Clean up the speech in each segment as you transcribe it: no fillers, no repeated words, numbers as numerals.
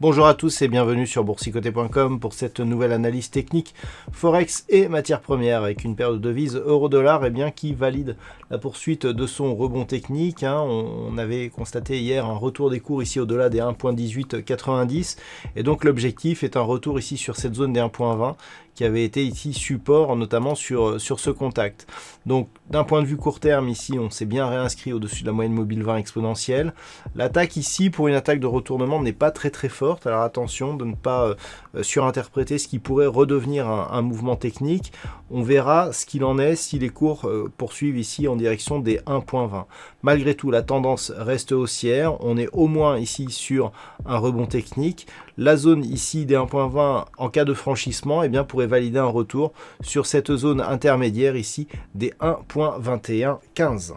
Bonjour à tous et bienvenue sur boursicoté.com pour cette nouvelle analyse technique Forex et matières premières avec une paire de devises euro-dollar qui valide la poursuite de son rebond technique. On avait constaté hier un retour des cours ici au-delà des 1.1890 et donc l'objectif est un retour ici sur cette zone des 1.20 qui avait été ici support notamment sur ce contact. Donc d'un point de vue court terme ici on s'est bien réinscrit au-dessus de la moyenne mobile 20 exponentielle. L'attaque ici pour une attaque de retournement n'est pas très forte, alors attention de ne pas surinterpréter ce qui pourrait redevenir un mouvement technique. On verra ce qu'il en est si les cours poursuivent ici en direction des 1.20. Malgré tout la tendance reste haussière, on est au moins ici sur un rebond technique. La zone ici des 1.20 en cas de franchissement pourrait valider un retour sur cette zone intermédiaire ici des 1.2115.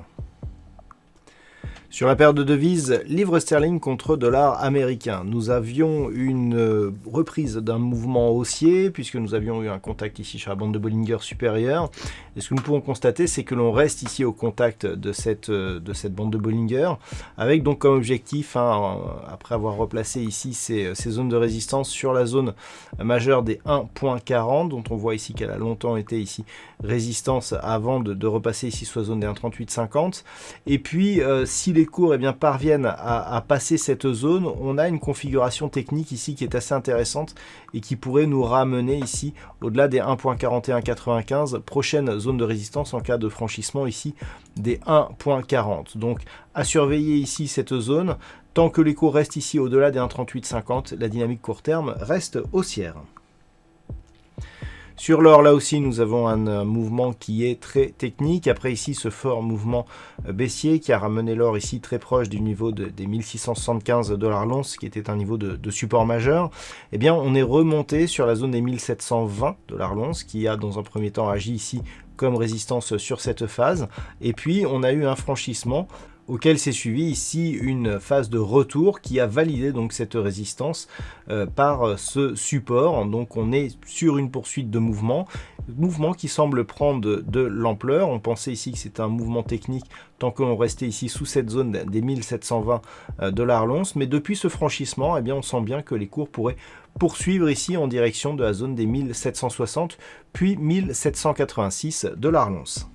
Sur la paire de devises, livre sterling contre dollar américain, nous avions une reprise d'un mouvement haussier puisque nous avions eu un contact ici sur la bande de Bollinger supérieure. Et ce que nous pouvons constater, c'est que l'on reste ici au contact de cette bande de Bollinger avec donc comme objectif, après avoir replacé ici ces zones de résistance sur la zone majeure des 1.40 dont on voit ici qu'elle a longtemps été ici résistance avant de repasser ici sur la zone des 1.3850. Et puis si les cours parviennent à passer cette zone, on a une configuration technique ici qui est assez intéressante et qui pourrait nous ramener ici au-delà des 1.4195, prochaine zone de résistance en cas de franchissement ici des 1.40. Donc à surveiller ici cette zone, tant que les cours restent ici au-delà des 1.3850, la dynamique court terme reste haussière. Sur l'or, là aussi, nous avons un mouvement qui est très technique. Après ici, ce fort mouvement baissier qui a ramené l'or ici très proche du niveau des 1675 $ l'once, qui était un niveau de support majeur. On est remonté sur la zone des 1720 $ l'once, qui a dans un premier temps agi ici comme résistance sur cette phase. Et puis, on a eu un franchissement auquel s'est suivi ici une phase de retour qui a validé donc cette résistance par ce support. Donc on est sur une poursuite de mouvement qui semble prendre de l'ampleur. On pensait ici que c'était un mouvement technique tant que l'on restait ici sous cette zone des 1720 $ l'once, mais depuis ce franchissement, on sent bien que les cours pourraient poursuivre ici en direction de la zone des 1760 puis 1786 $ l'once.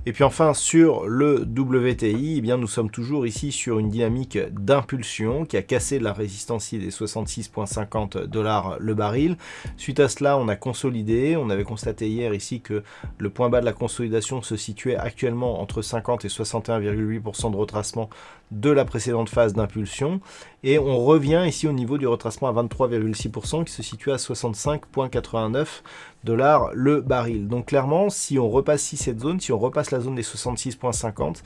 Et puis enfin sur le WTI, nous sommes toujours ici sur une dynamique d'impulsion qui a cassé la résistance des 66,50 $ le baril. Suite à cela, on a consolidé. On avait constaté hier ici que le point bas de la consolidation se situait actuellement entre 50 et 61,8% de retracement de la précédente phase d'impulsion. Et on revient ici au niveau du retracement à 23,6% qui se situe à 65,89 $ le baril. Donc clairement, si on repasse ici cette zone, si on repasse la zone des 66,50,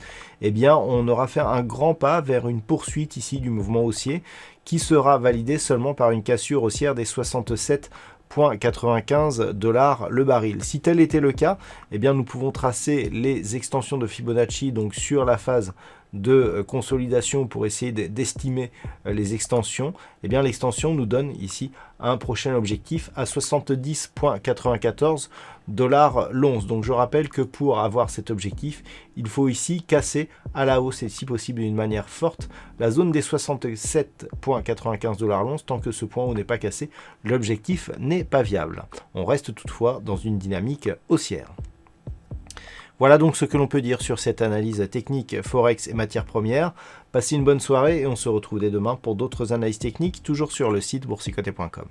on aura fait un grand pas vers une poursuite ici du mouvement haussier qui sera validé seulement par une cassure haussière des 67,95 $ le baril. Si tel était le cas, nous pouvons tracer les extensions de Fibonacci donc sur la phase de consolidation pour essayer d'estimer les extensions. L'extension nous donne ici un prochain objectif à 70,94 $ l'once. Donc je rappelle que pour avoir cet objectif, il faut ici casser à la hausse et si possible d'une manière forte la zone des 67,95 $ l'once. Tant que ce point haut n'est pas cassé, l'objectif n'est pas viable. On reste toutefois dans une dynamique haussière. Voilà donc ce que l'on peut dire sur cette analyse technique Forex et matières premières. Passez une bonne soirée et on se retrouve dès demain pour d'autres analyses techniques, toujours sur le site boursicoté.com.